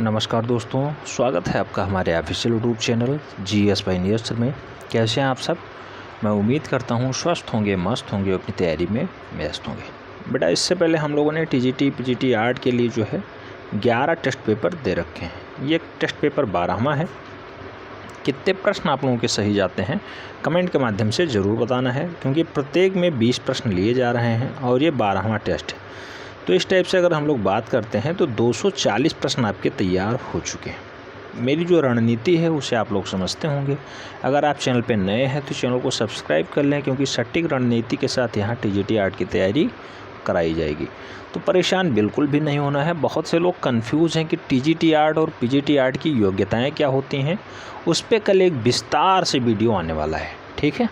नमस्कार दोस्तों, स्वागत है आपका हमारे official YouTube channel GS by नियर्स में। कैसे हैं आप सब? मैं उम्मीद करता हूं स्वस्थ होंगे, मस्त होंगे, अपनी तैयारी में व्यस्त होंगे। बेटा, इससे पहले हम लोगों ने TGT PGT आर्ट के लिए जो है 11 टेस्ट पेपर दे रखे हैं। ये टेस्ट पेपर 12वां है। कितने प्रश्न आप लोगों के सही जाते हैं कमेंट के माध्यम से ज़रूर बताना है, क्योंकि प्रत्येक में 20 प्रश्न लिए जा रहे हैं और ये 12वां टेस्ट है। तो इस टाइप से अगर हम लोग बात करते हैं तो 240 प्रश्न आपके तैयार हो चुके हैं। मेरी जो रणनीति है उसे आप लोग समझते होंगे। अगर आप चैनल पे नए हैं तो चैनल को सब्सक्राइब कर लें, क्योंकि सटीक रणनीति के साथ यहाँ TGT आर्ट की तैयारी कराई जाएगी। तो परेशान बिल्कुल भी नहीं होना है। बहुत से लोग कंफ्यूज हैं कि TGT आर्ट और PGT आर्ट की योग्यताएँ क्या होती हैं। उस पर कल एक विस्तार से वीडियो आने वाला है, ठीक है।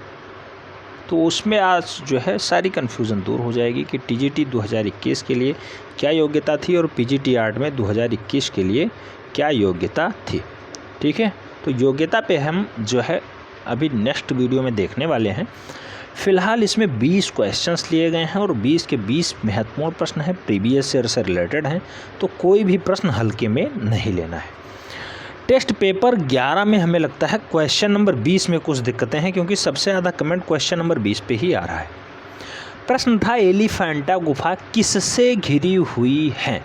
तो उसमें आज जो है सारी कन्फ्यूज़न दूर हो जाएगी कि TGT 2021 के लिए क्या योग्यता थी और PGT आर्ट में 2021 के लिए क्या योग्यता थी, ठीक है। तो योग्यता पे हम जो है अभी नेक्स्ट वीडियो में देखने वाले हैं। फ़िलहाल इसमें 20 क्वेश्चंस लिए गए हैं और 20 के 20 महत्वपूर्ण प्रश्न हैं, प्रीवियस ईयर से रिलेटेड हैं। तो कोई भी प्रश्न हल्के में नहीं लेना है। टेस्ट पेपर 11 में हमें लगता है क्वेश्चन नंबर 20 में कुछ दिक्कतें हैं, क्योंकि सबसे ज़्यादा कमेंट क्वेश्चन नंबर 20 पे ही आ रहा है। प्रश्न था एलिफेंटा गुफा किससे घिरी हुई है।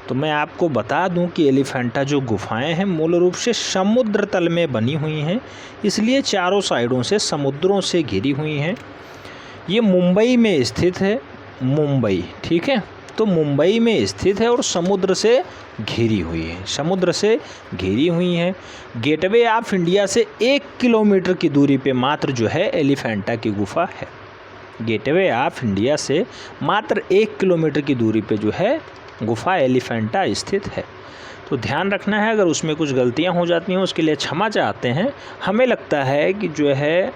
तो मैं आपको बता दूं कि एलिफेंटा जो गुफाएं हैं मूल रूप से समुद्र तल में बनी हुई हैं, इसलिए चारों साइडों से समुद्रों से घिरी हुई हैं। ये मुंबई में स्थित है, मुंबई, ठीक है। तो मुंबई में स्थित है और समुद्र से घिरी हुई है, समुद्र से घिरी हुई है। गेटवे ऑफ इंडिया से 1 किलोमीटर की दूरी पे मात्र जो है एलिफेंटा की गुफा है। गेटवे ऑफ इंडिया से मात्र 1 किलोमीटर की दूरी पे जो है गुफा एलिफेंटा स्थित है। तो ध्यान रखना है, अगर उसमें कुछ गलतियां हो जाती हैं उसके लिए क्षमा चाहते हैं। हमें लगता है कि जो है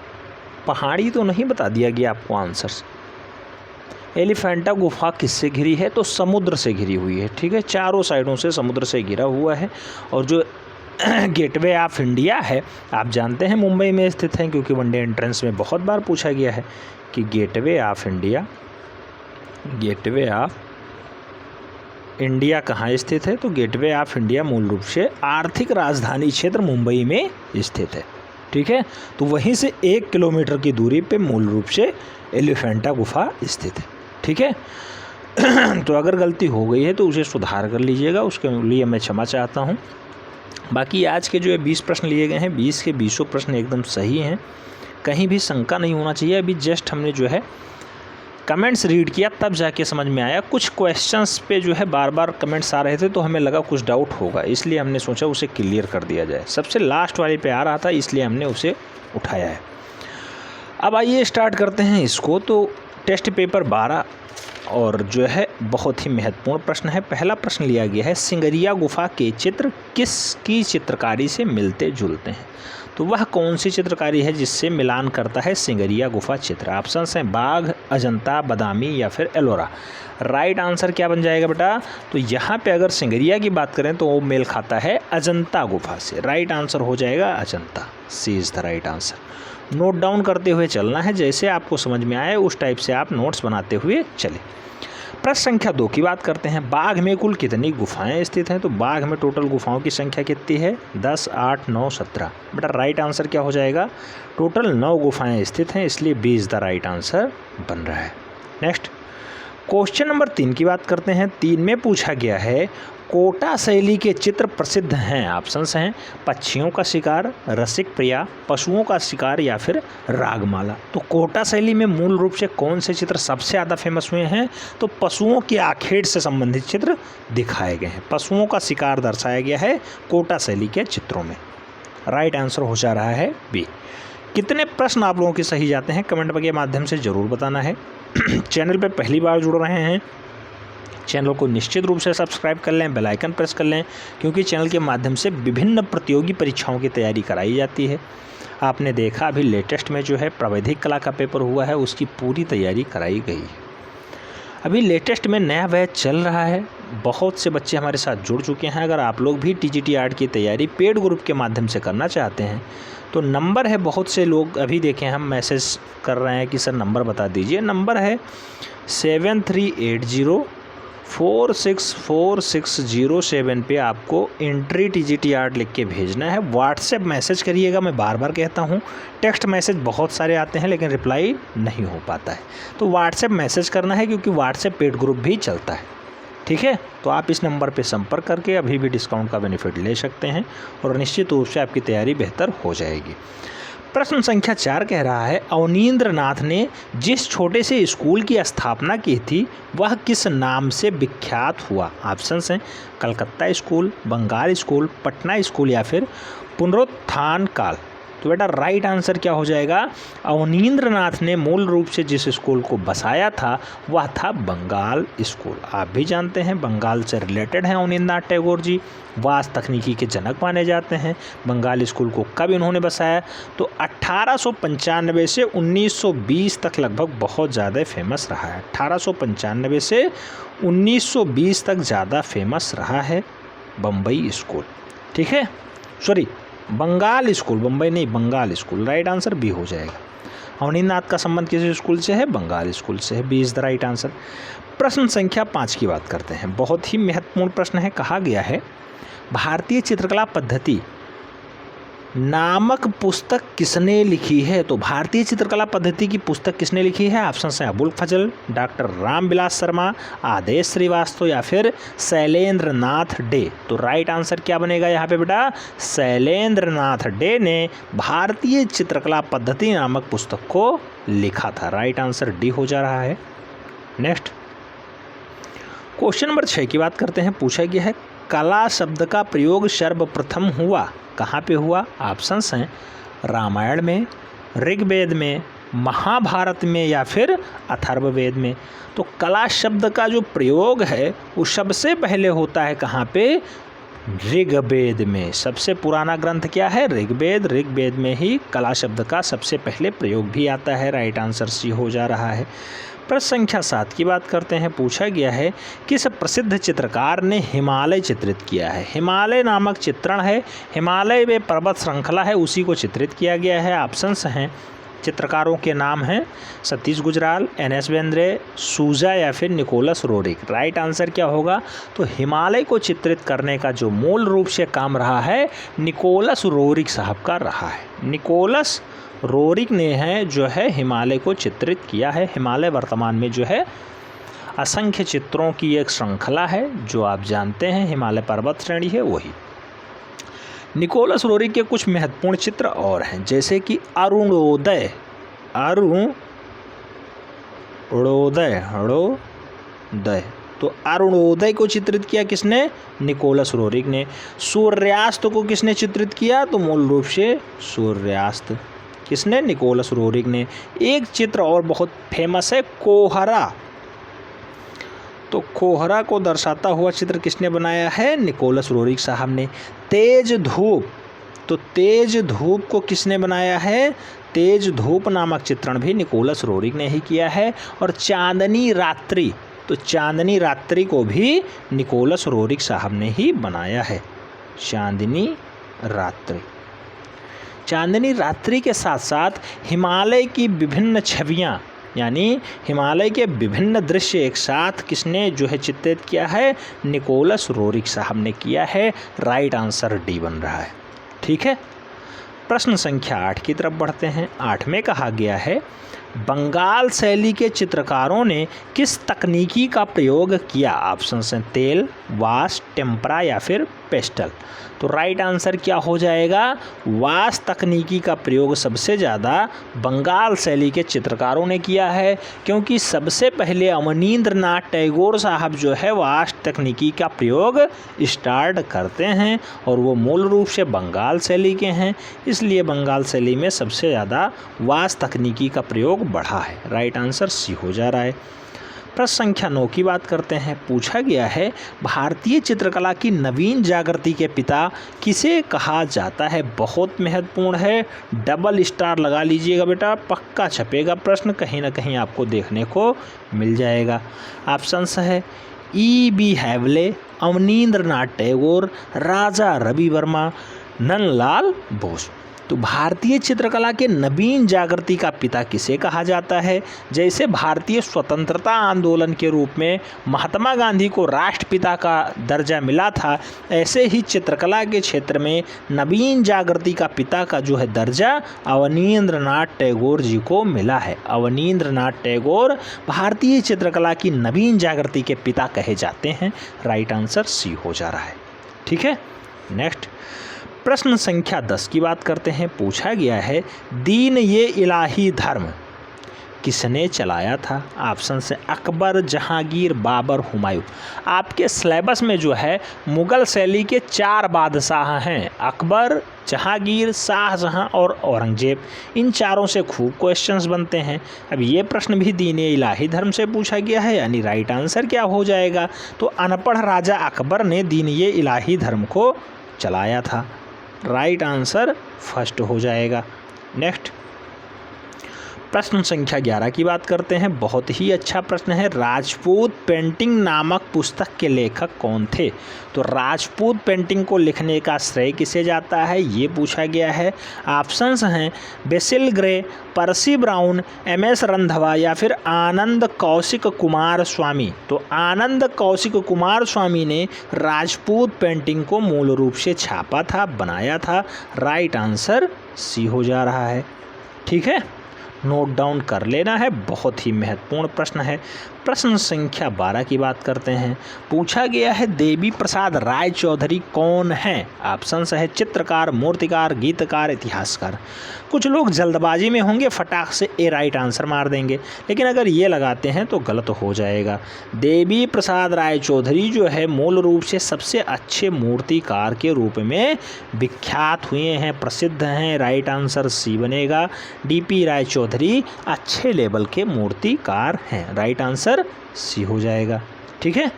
पहाड़ी तो नहीं बता दिया गया आपको आंसर्स। एलिफेंटा गुफा किससे घिरी है? तो समुद्र से घिरी हुई है, ठीक है। चारों साइडों से समुद्र से घिरा हुआ है। और जो गेटवे ऑफ इंडिया है, आप जानते हैं मुंबई में स्थित है, क्योंकि वनडे एंट्रेंस में बहुत बार पूछा गया है कि गेटवे ऑफ इंडिया कहाँ स्थित है। तो गेटवे ऑफ इंडिया मूल रूप से आर्थिक राजधानी क्षेत्र मुंबई में स्थित है, ठीक है। तो वहीं से 1 किलोमीटर की दूरी पे मूल रूप से एलिफेंटा गुफा स्थित है, ठीक है। तो अगर गलती हो गई है तो उसे सुधार कर लीजिएगा, उसके लिए मैं क्षमा चाहता हूँ। बाकी आज के जो है 20 प्रश्न लिए गए हैं, 20 के 20 प्रश्न एकदम सही हैं, कहीं भी शंका नहीं होना चाहिए। अभी जस्ट हमने जो है कमेंट्स रीड किया तब जाके समझ में आया। कुछ क्वेश्चंस पे जो है बार बार कमेंट्स आ रहे थे, तो हमें लगा कुछ डाउट होगा, इसलिए हमने सोचा उसे क्लियर कर दिया जाए। सबसे लास्ट वाले पे आ रहा था, इसलिए हमने उसे उठाया है। अब आइए स्टार्ट करते हैं इसको। तो टेस्ट पेपर 12 और जो है बहुत ही महत्वपूर्ण प्रश्न है। पहला प्रश्न लिया गया है, सिंगरिया गुफा के चित्र किसकी चित्रकारी से मिलते जुलते हैं। तो वह कौन सी चित्रकारी है जिससे मिलान करता है सिंगरिया गुफा चित्र। ऑप्शंस हैं बाघ, अजंता, बादामी या फिर एलोरा। राइट आंसर क्या बन जाएगा बेटा? तो यहाँ पे अगर सिंगरिया की बात करें तो वो मेल खाता है अजंता गुफा से। राइट आंसर हो जाएगा Ajanta. C is the right answer. Note down करते हुए चलना है, जैसे आपको समझ में आए उस टाइप से आप नोट्स बनाते हुए चले। प्रश्न संख्या 2 की बात करते हैं। बाघ में कुल कितनी गुफाएं स्थित हैं। तो बाघ में टोटल गुफाओं की संख्या कितनी है? 10, 8, 9, 17। बेटा राइट आंसर क्या हो जाएगा? टोटल 9 गुफाएं स्थित हैं, इसलिए B is the right answer बन रहा है। नेक्स्ट क्वेश्चन नंबर 3 की बात करते हैं। 3 में पूछा गया है, कोटा शैली के चित्र प्रसिद्ध हैं। ऑप्शंस हैं पक्षियों का शिकार, रसिक प्रिया, पशुओं का शिकार या फिर रागमाला। तो कोटा शैली में मूल रूप से कौन से चित्र सबसे ज़्यादा फेमस हुए हैं? तो पशुओं की आखेट से संबंधित चित्र दिखाए गए हैं। पशुओं का शिकार दर्शाया गया है कोटा शैली के चित्रों में। राइट आंसर हो जा रहा है बी। कितने प्रश्न आप लोगों के सही जाते हैं कमेंट के माध्यम से ज़रूर बताना है। चैनल पर पहली बार जुड़ रहे हैं, चैनल को निश्चित रूप से सब्सक्राइब कर लें, बेल आइकन प्रेस कर लें, क्योंकि चैनल के माध्यम से विभिन्न प्रतियोगी परीक्षाओं की तैयारी कराई जाती है। आपने देखा अभी लेटेस्ट में जो है प्रावैधिक कला का पेपर हुआ है, उसकी पूरी तैयारी कराई गई। अभी लेटेस्ट में नया बैच चल रहा है, बहुत से बच्चे हमारे साथ जुड़ चुके हैं। अगर आप लोग भी TGT आर्ट की तैयारी पेड ग्रुप के माध्यम से करना चाहते हैं तो नंबर है, बहुत से लोग अभी देखें हम मैसेज कर रहे हैं कि सर नंबर बता दीजिए। नंबर है 7380 4640607 पे आपको एंट्री TGT-8 लिख के भेजना है। व्हाट्सएप मैसेज करिएगा, मैं बार बार कहता हूँ, टेक्स्ट मैसेज बहुत सारे आते हैं लेकिन रिप्लाई नहीं हो पाता है, तो व्हाट्सएप मैसेज करना है क्योंकि व्हाट्सएप पेड ग्रुप भी चलता है। ठीक है, तो आप इस नंबर पे संपर्क करके अभी भी डिस्काउंट का बेनिफिट ले सकते हैं और निश्चित रूप से आपकी तैयारी बेहतर हो जाएगी। प्रश्न संख्या 4 कह रहा है, अवनींद्र नाथ ने जिस छोटे से स्कूल की स्थापना की थी वह किस नाम से विख्यात हुआ? ऑप्शंस हैं Calcutta school, Bengal school, Patna school या फिर पुनरुत्थान काल। तो बेटा राइट आंसर क्या हो जाएगा? अवनींद्र नाथ ने मूल रूप से जिस स्कूल को बसाया था वह था बंगाल स्कूल। आप भी जानते हैं बंगाल से रिलेटेड हैं अवनींद्र नाथ टैगोर जी, वास तकनीकी के जनक माने जाते हैं। बंगाल स्कूल को कब इन्होंने बसाया? तो 1895 से 1920 तक लगभग बहुत ज़्यादा फेमस रहा है। 1895 से 1920 तक ज़्यादा फेमस रहा है बम्बई स्कूल। ठीक है, सॉरी बंगाल स्कूल, बम्बई नहीं Bengal school, right answer B हो जाएगा। अवनींद्र नाथ का संबंध किस स्कूल से है? बंगाल स्कूल से है, B is the right answer. प्रश्न संख्या 5 की बात करते हैं, बहुत ही महत्वपूर्ण प्रश्न है। कहा गया है भारतीय चित्रकला पद्धति नामक पुस्तक किसने लिखी है? तो भारतीय चित्रकला पद्धति की पुस्तक किसने लिखी है? ऑप्शन है अबुल फजल, डॉक्टर रामविलास शर्मा, आदेश श्रीवास्तव या फिर शैलेंद्र नाथ डे। तो राइट आंसर क्या बनेगा यहाँ पे बेटा? शैलेंद्र नाथ डे ने भारतीय चित्रकला पद्धति नामक पुस्तक को लिखा था। राइट आंसर डी हो जा रहा है। नेक्स्ट क्वेश्चन नंबर 6 की बात करते हैं। पूछा गया है कला शब्द का प्रयोग सर्वप्रथम हुआ कहाँ पे हुआ? ऑप्शंस हैं रामायण में, ऋग्वेद में, महाभारत में या फिर अथर्ववेद में। तो कला शब्द का जो प्रयोग है वो सबसे पहले होता है कहाँ पे? ऋग्वेद में। सबसे पुराना ग्रंथ क्या है? ऋग्वेद। ऋग्वेद में ही कला शब्द का सबसे पहले प्रयोग भी आता है। राइट आंसर सी हो जा रहा है। प्रश्न संख्या 7 की बात करते हैं। पूछा गया है किस प्रसिद्ध चित्रकार ने हिमालय चित्रित किया है? हिमालय नामक चित्रण है, हिमालय में पर्वत श्रृंखला है, उसी को चित्रित किया गया है। ऑप्शंस हैं, चित्रकारों के नाम हैं सतीश गुजराल, NS बेंद्रे, सूजा या फिर निकोलस रोरिक। राइट आंसर क्या होगा? तो हिमालय को चित्रित करने का जो मूल रूप से काम रहा है निकोलस रोरिक साहब का रहा है। निकोलस रोरिक ने है जो है हिमालय को चित्रित किया है। हिमालय वर्तमान में जो है असंख्य चित्रों की एक श्रृंखला है, जो आप जानते हैं हिमालय पर्वत श्रेणी है वही। निकोलस रोरिक के कुछ महत्वपूर्ण चित्र और हैं, जैसे कि अरुणोदय, तो अरुणोदय को चित्रित किया किसने? निकोलस रोरिक ने। सूर्यास्त को किसने चित्रित किया? तो मूल रूप से सूर्यास्त किसने? निकोलस रोरिक ने। एक चित्र और बहुत फेमस है कोहरा, तो कोहरा को दर्शाता हुआ चित्र किसने बनाया है? निकोलस रोरिक साहब ने। तेज धूप, तो तेज धूप को किसने बनाया है? तेज धूप नामक चित्रण भी निकोलस रोरिक ने ही किया है। और चांदनी रात्रि, तो चांदनी रात्रि को भी निकोलस रोरिक साहब ने ही बनाया है। चांदनी रात्रि के साथ साथ हिमालय की विभिन्न छवियाँ, यानी हिमालय के विभिन्न दृश्य एक साथ किसने जो है चित्रित किया है? निकोलस रोरिक साहब ने किया है। राइट आंसर डी बन रहा है। ठीक है, प्रश्न संख्या 8 की तरफ बढ़ते हैं। 8 में कहा गया है बंगाल शैली के चित्रकारों ने किस तकनीकी का प्रयोग किया? ऑप्शन हैं तेल, वाश, टेम्परा या फिर पेस्टल। तो राइट आंसर क्या हो जाएगा? वाश तकनीकी का प्रयोग सबसे ज़्यादा बंगाल शैली के चित्रकारों ने किया है, क्योंकि सबसे पहले अवनींद्र नाथ टैगोर साहब जो है वाश तकनीकी का प्रयोग स्टार्ट करते हैं और वो मूल रूप से बंगाल शैली के हैं, इसलिए बंगाल शैली में सबसे ज़्यादा वाश तकनीकी का प्रयोग बढ़ा है। राइट आंसर सी हो जा रहा है। प्रश्न संख्या 9 की बात करते हैं। पूछा गया है भारतीय चित्रकला की नवीन जागृति के पिता किसे कहा जाता है? बहुत महत्वपूर्ण है, डबल स्टार लगा लीजिएगा बेटा, पक्का छपेगा प्रश्न, कहीं ना कहीं आपको देखने को मिल जाएगा। ऑप्शंस है E.B. हैवले, अवनींद्र नाथ टैगोर, राजा रवि वर्मा, नंदलाल बोस। तो भारतीय चित्रकला के नवीन जागृति का पिता किसे कहा जाता है? जैसे भारतीय स्वतंत्रता आंदोलन के रूप में महात्मा गांधी को राष्ट्रपिता का दर्जा मिला था, ऐसे ही चित्रकला के क्षेत्र में नवीन जागृति का पिता का जो है दर्जा अवनींद्रनाथ टैगोर जी को मिला है। अवनींद्रनाथ टैगोर भारतीय चित्रकला की नवीन जागृति के पिता कहे जाते हैं। राइट आंसर सी हो जा रहा है। ठीक है, नेक्स्ट प्रश्न संख्या 10 की बात करते हैं। पूछा गया है दीन ये इलाही धर्म किसने चलाया था? ऑप्शन से अकबर, जहांगीर, बाबर, हुमायूं। आपके सिलेबस में जो है मुगल शैली के 4 बादशाह हैं, अकबर, जहांगीर, शाहजहां और औरंगजेब। इन चारों से खूब क्वेश्चंस बनते हैं। अब ये प्रश्न भी दीन ए इलाही धर्म से पूछा गया है, यानी राइट आंसर क्या हो जाएगा? तो अनपढ़ राजा अकबर ने दीन ए इलाही धर्म को चलाया था। राइट आंसर फर्स्ट हो जाएगा। नेक्स्ट प्रश्न संख्या 11 की बात करते हैं। बहुत ही अच्छा प्रश्न है। राजपूत पेंटिंग नामक पुस्तक के लेखक कौन थे? तो राजपूत पेंटिंग को लिखने का श्रेय किसे जाता है, ये पूछा गया है। ऑप्शंस हैं Basil Grey, Percy Brown, M S. Randhawa या फिर आनंद कौशिक कुमार स्वामी। तो आनंद कौशिक कुमार स्वामी ने राजपूत पेंटिंग को मूल रूप से छापा था, बनाया था। राइट आंसर सी हो जा रहा है। ठीक है, नोट डाउन कर लेना है, बहुत ही महत्वपूर्ण प्रश्न है। प्रश्न संख्या 12 की बात करते हैं। पूछा गया है देवी प्रसाद राय चौधरी कौन हैं? ऑप्शंस है चित्रकार, मूर्तिकार, गीतकार, इतिहासकार। कुछ लोग जल्दबाजी में होंगे, फटाक से ए राइट आंसर मार देंगे, लेकिन अगर ये लगाते हैं तो गलत हो जाएगा। देवी प्रसाद राय चौधरी जो है मूल रूप से सबसे अच्छे मूर्तिकार के रूप में विख्यात हुए हैं, प्रसिद्ध हैं। राइट आंसर सी बनेगा। डीपी राय चौधरी अच्छे लेवल के मूर्तिकार हैं। राइट आंसर सी हो जाएगा। ठीक है,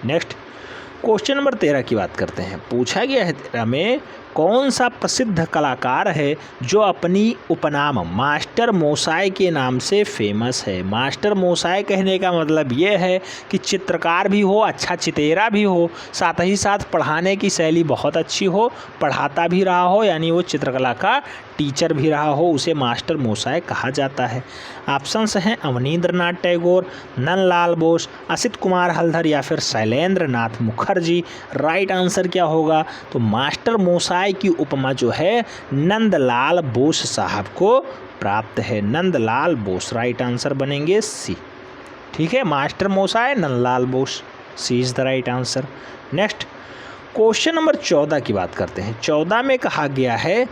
नेक्स्ट क्वेश्चन नंबर 13 की बात करते हैं। पूछा गया है 13 में कौन सा प्रसिद्ध कलाकार है जो अपनी उपनाम मास्टर मोसाई के नाम से फेमस है? मास्टर मोसाई कहने का मतलब ये है कि चित्रकार भी हो, अच्छा चितेरा भी हो, साथ ही साथ पढ़ाने की शैली बहुत अच्छी हो, पढ़ाता भी रहा हो, यानी वो चित्रकला का टीचर भी रहा हो, उसे मास्टर मोसाई कहा जाता है। ऑप्शंस हैं अवनींद्रनाथ टैगोर, नंदलाल बोस, असित कुमार हल्दर या फिर शैलेंद्र नाथ मुखर्जी। राइट आंसर क्या होगा? तो मास्टर मोसाई की उपमा जो है नंदलाल बोस साहब को प्राप्त है। नंदलाल बोस। राइट आंसर बनेंगे सी। ठीक है, master Moshai, Nandalal Bose, C is the right answer. Next question number 14 की बात करते हैं। 14 में कहा गया है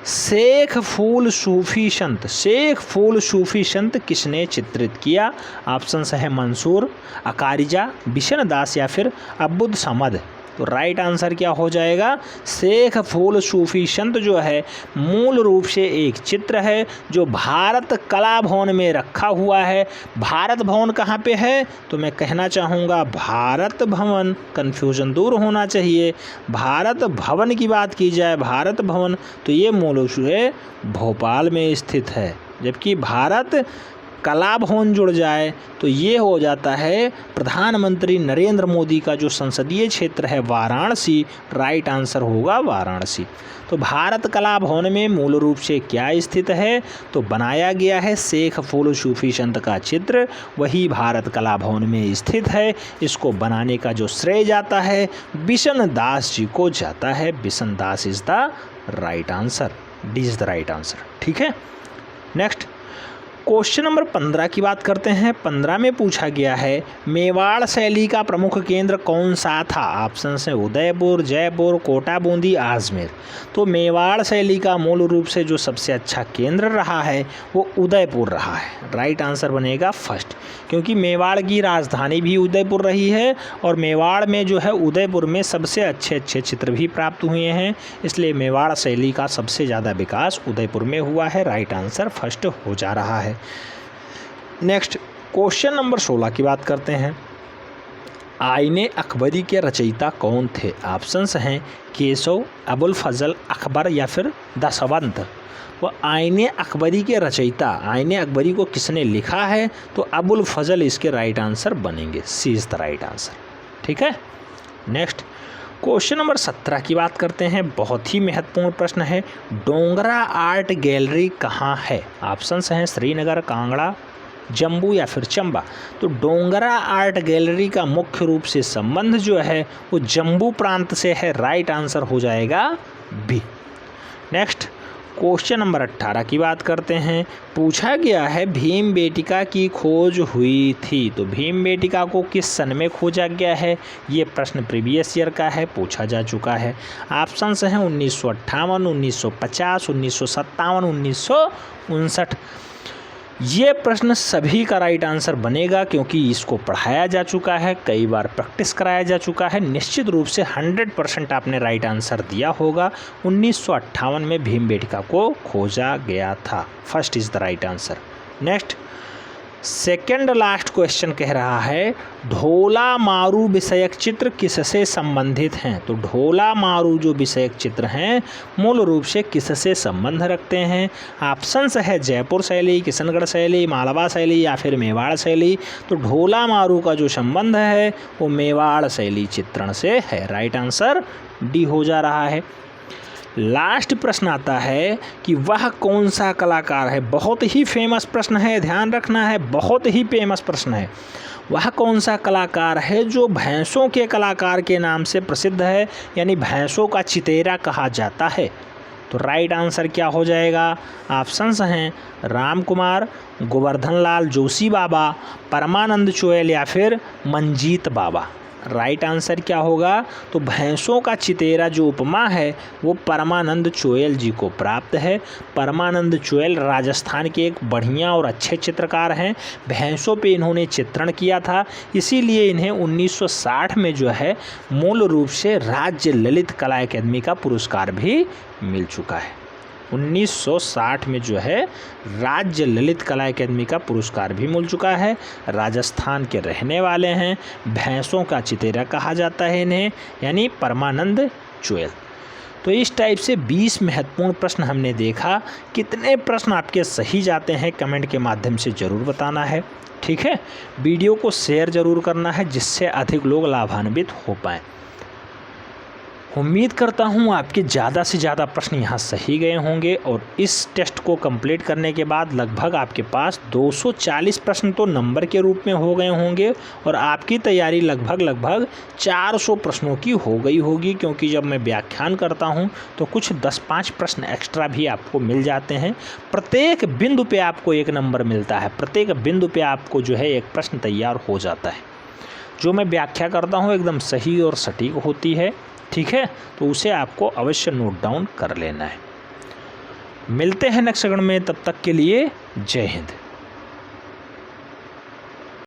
शेख फूल सूफी संत। शेख फूल सूफी संत किसने चित्रित किया? ऑप्शंस है मंसूर, अकारिजा, बिशन दास या फिर अब्दुल समद। तो राइट आंसर क्या हो जाएगा? शेख फूल सूफी संत जो है मूल रूप से एक चित्र है जो भारत कला भवन में रखा हुआ है। भारत भवन कहाँ पे है? तो मैं कहना चाहूँगा भारत भवन, कन्फ्यूजन दूर होना चाहिए। भारत भवन की बात की जाए, भारत भवन, तो ये मूल रूप से भोपाल में स्थित है, जबकि भारत कला भवन जुड़ जाए तो ये हो जाता है प्रधानमंत्री नरेंद्र मोदी का जो संसदीय क्षेत्र है वाराणसी। राइट आंसर होगा वाराणसी। तो भारत कला भवन में मूल रूप से क्या स्थित है? तो बनाया गया है शेख फूल सूफी संत का चित्र, वही भारत कला भवन में स्थित है। इसको बनाने का जो श्रेय जाता है बिशन दास जी को जाता है। Bishan Das is the right answer. D is the right answer. ठीक है, नेक्स्ट क्वेश्चन नंबर 15 की बात करते हैं। 15 में पूछा गया है मेवाड़ शैली का प्रमुख केंद्र कौन सा था? ऑप्शन है उदयपुर, जयपुर, कोटा, बूंदी, आजमेर। तो मेवाड़ शैली का मूल रूप से जो सबसे अच्छा केंद्र रहा है वो उदयपुर रहा है। राइट आंसर बनेगा फर्स्ट, क्योंकि मेवाड़ की राजधानी भी उदयपुर रही है और मेवाड़ में जो है उदयपुर में सबसे अच्छे अच्छे चित्र भी प्राप्त हुए हैं, इसलिए मेवाड़ शैली का सबसे ज़्यादा विकास उदयपुर में हुआ है। राइट आंसर फर्स्ट हो जा रहा है। नेक्स्ट क्वेश्चन नंबर 16 की बात करते हैं। आईने अकबरी के रचयिता कौन थे? ऑप्शंस हैं केशव, अबुल फजल, अकबर या फिर दशवंत। वो आईने अकबरी के रचयिता, आईने अकबरी को किसने लिखा है? तो अबुल फजल इसके राइट आंसर बनेंगे। सी इज द राइट आंसर। ठीक है, नेक्स्ट क्वेश्चन नंबर 17 की बात करते हैं। बहुत ही महत्वपूर्ण प्रश्न है। डोंगरा आर्ट गैलरी कहाँ है? ऑप्शंस हैं श्रीनगर, कांगड़ा, जम्मू या फिर चंबा। तो डोंगरा आर्ट गैलरी का मुख्य रूप से संबंध जो है वो जम्मू प्रांत से है। राइट आंसर हो जाएगा बी। नेक्स्ट क्वेश्चन नंबर 18 की बात करते हैं। पूछा गया है भीमबेटिका की खोज हुई थी। तो भीमबेटिका को किस सन में खोजा गया है? ये प्रश्न प्रीवियस ईयर का है, पूछा जा चुका है। ऑप्शंस हैं 1958, 1950, 1957, 1959। ये प्रश्न सभी का राइट आंसर बनेगा क्योंकि इसको पढ़ाया जा चुका है, कई बार प्रैक्टिस कराया जा चुका है। निश्चित रूप से 100% आपने राइट आंसर दिया होगा। 1958 में भीमबेटिका को खोजा गया था। First is the right answer. Next second last question कह रहा है ढोला मारू विषयक चित्र किससे संबंधित हैं? तो ढोला मारू जो विषयक चित्र हैं मूल रूप से किससे संबंध रखते हैं? ऑप्शंस है जयपुर शैली, किशनगढ़ शैली, मालवा शैली या फिर मेवाड़ शैली। तो ढोला मारू का जो संबंध है वो मेवाड़ शैली चित्रण से है। राइट आंसर डी हो जा रहा है। लास्ट प्रश्न आता है कि वह कौन सा कलाकार है? बहुत ही फेमस प्रश्न है, ध्यान रखना है, बहुत ही फेमस प्रश्न है। वह कौन सा कलाकार है जो भैंसों के कलाकार के नाम से प्रसिद्ध है, यानी भैंसों का चितेरा कहा जाता है? तो राइट आंसर क्या हो जाएगा? ऑप्शंस हैं राम कुमार, गोवर्धन लाल जोशी बाबा, परमानंद चोयल या फिर मंजीत बाबा। राइट आंसर क्या होगा? तो भैंसों का चितेरा जो उपमा है वो परमानंद चोयल जी को प्राप्त है। परमानंद चोयल राजस्थान के एक बढ़िया और अच्छे चित्रकार हैं। भैंसों पे इन्होंने चित्रण किया था, इसीलिए इन्हें 1960 में जो है मूल रूप से राज्य ललित कला अकादमी का पुरस्कार भी मिल चुका है। 1960 में जो है राज्य ललित कला अकादमी का पुरस्कार भी मिल चुका है। राजस्थान के रहने वाले हैं, भैंसों का चितेरा कहा जाता है इन्हें, यानी परमानंद चोयल। तो इस टाइप से 20 महत्वपूर्ण प्रश्न हमने देखा। कितने प्रश्न आपके सही जाते हैं कमेंट के माध्यम से ज़रूर बताना है, ठीक है। वीडियो को शेयर ज़रूर करना है जिससे अधिक लोग लाभान्वित हो पाएँ। उम्मीद करता हूँ आपके ज़्यादा से ज़्यादा प्रश्न यहाँ सही गए होंगे और इस टेस्ट को कंप्लीट करने के बाद लगभग आपके पास 240 प्रश्न तो नंबर के रूप में हो गए होंगे और आपकी तैयारी लगभग 400 प्रश्नों की हो गई होगी, क्योंकि जब मैं व्याख्यान करता हूँ तो कुछ 10-5 प्रश्न एक्स्ट्रा भी आपको मिल जाते हैं। प्रत्येक बिंदु पे आपको 1 नंबर मिलता है, प्रत्येक बिंदु पे आपको जो है एक प्रश्न तैयार हो जाता है। जो मैं व्याख्या करता हूँ एकदम सही और सटीक होती है, ठीक है। तो उसे आपको अवश्य नोट डाउन कर लेना है। मिलते हैं नेक्स्ट सेकंड में, तब तक के लिए जय हिंद।